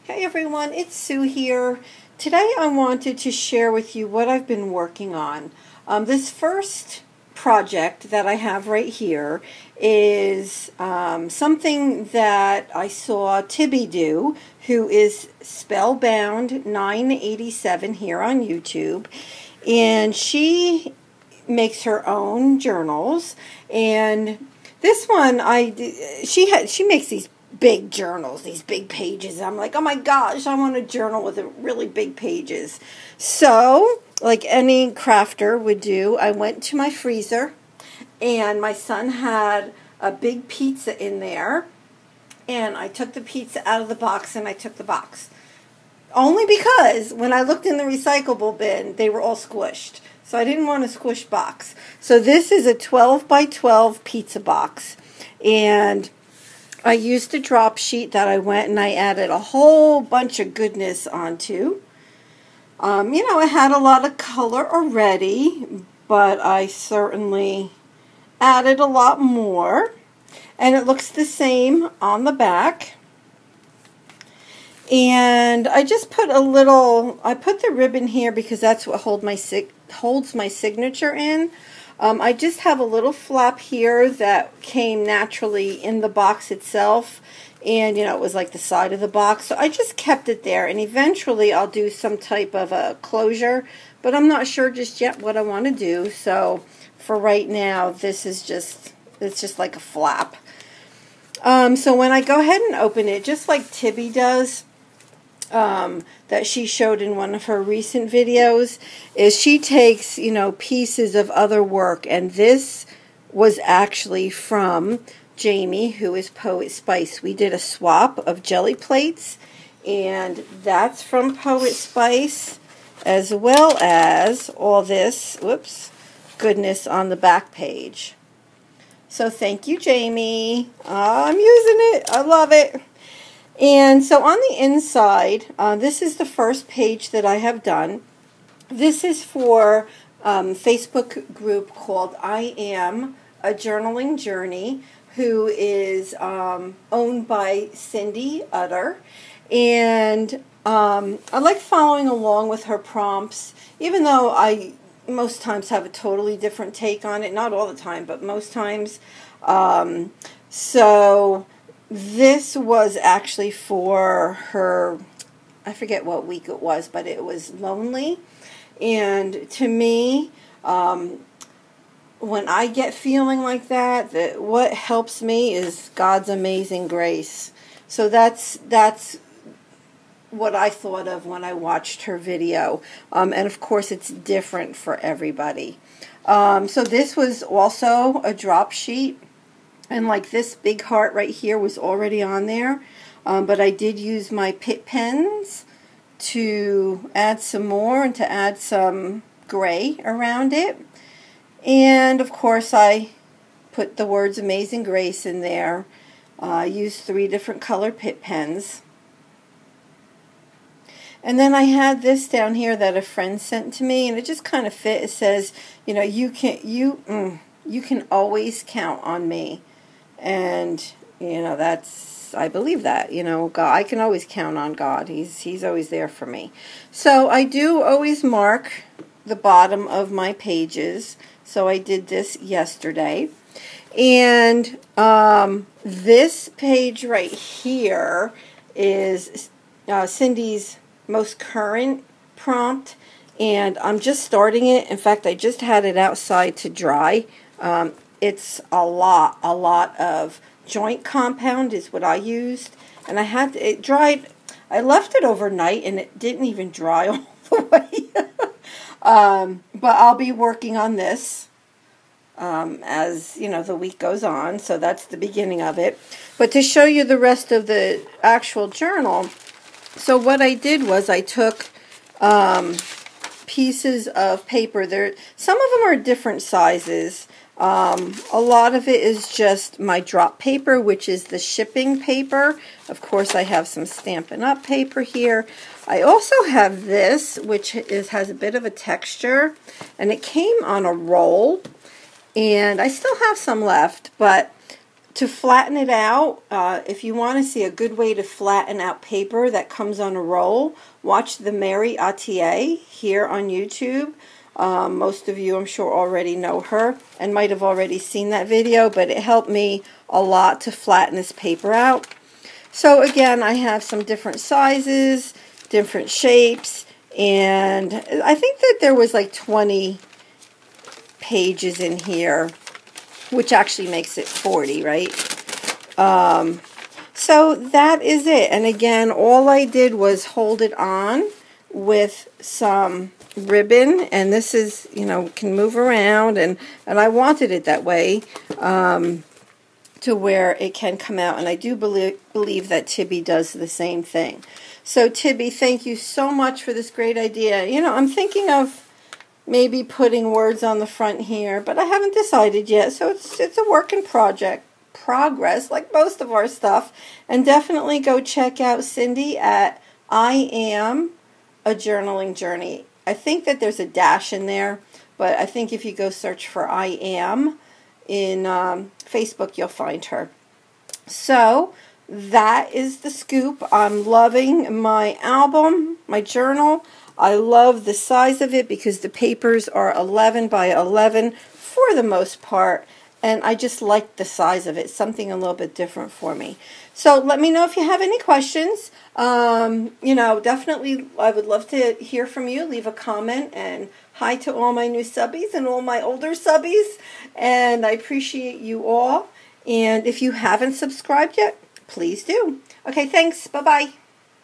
Hey everyone, it's Sue here. Today I wanted to share with you what I've been working on. This first project that I have right here is something that I saw Tibby do, who is Spellbound 987 here on YouTube, and she makes her own journals. And this one, she makes these big journals, these big pages. I'm like, oh my gosh, I want a journal with really big pages. So, like any crafter would do, I went to my freezer, and my son had a big pizza in there, and I took the pizza out of the box, and I took the box. Only because when I looked in the recyclable bin, they were all squished. So I didn't want a squished box. So this is a 12 by 12 pizza box, and I used a drop sheet that I went and I added a whole bunch of goodness onto. I had a lot of color already, but I certainly added a lot more. And it looks the same on the back. And I just put I put the ribbon here because that's what holds my signature in. I just have a little flap here that came naturally in the box itself, and it was like the side of the box, so I just kept it there, and eventually I'll do some type of a closure, but I'm not sure just yet what I want to do. So for right now, it's just like a flap. So when I go ahead and open it, just like Tibby does, that she showed in one of her recent videos, is she takes, pieces of other work, and this was actually from Jamie, who is Poet Spice. We did a swap of jelly plates, and that's from Poet Spice, as well as all this, goodness on the back page. So thank you, Jamie. I'm using it. I love it. And so on the inside, this is the first page that I have done. This is for Facebook group called I Am a Journaling Journey, who is owned by Cindy Utter. And I like following along with her prompts, even though I most times have a totally different take on it. Not all the time, but most times. So this was actually for her, I forget what week it was, but it was lonely. And to me, when I get feeling like that what helps me is God's amazing grace. So that's what I thought of when I watched her video. And of course, it's different for everybody. So this was also a drop sheet. And like this big heart right here was already on there. But I did use my Pitt pens to add some more and to add some gray around it. And of course I put the words Amazing Grace in there. I used 3 different color Pitt pens. And then I had this down here that a friend sent to me, and it just kind of fit. It says, you can always count on me. And, I believe that, God, I can always count on God. He's always there for me. So I do always mark the bottom of my pages. So I did this yesterday. And this page right here is Cindy's most current prompt. And I'm just starting it. In fact, I just had it outside to dry. It's a lot of joint compound is what I used, and it dried. I left it overnight, and it didn't even dry all the way. But I'll be working on this as the week goes on. So that's the beginning of it. But to show you the rest of the actual journal, so what I did was I took pieces of paper. Some of them are different sizes. A lot of it is just my drop paper, which is the shipping paper. Of course, I have some Stampin' Up! Paper here. I also have this, which has a bit of a texture, and it came on a roll, and I still have some left, but To flatten it out, if you want to see a good way to flatten out paper that comes on a roll, watch the Mary Attier here on YouTube. Most of you, I'm sure, already know her and might have already seen that video, but it helped me a lot to flatten this paper out. So again, I have some different sizes, different shapes, and I think that there was like 20 pages in here, which actually makes it 40, right? So that is it. And again, all I did was hold it on with some ribbon, and this is, you know, can move around, and I wanted it that way to where it can come out, and I do believe that Tibby does the same thing. So Tibby, thank you so much for this great idea. You know, I'm thinking of maybe putting words on the front here, but I haven't decided yet, so it's a work in progress, like most of our stuff. And definitely go check out Cindy at I Am a Journaling Journey. I think that there's a dash in there, but I think if you go search for I Am in Facebook, you'll find her. So that is the scoop. I'm loving my album, my journal. I love the size of it because the papers are 11 by 11 for the most part, and I just like the size of it, something a little bit different for me. So let me know if you have any questions. You know, definitely I would love to hear from you. Leave a comment, and hi to all my new subbies and all my older subbies, and I appreciate you all. And if you haven't subscribed yet, please do. Okay, thanks. Bye-bye.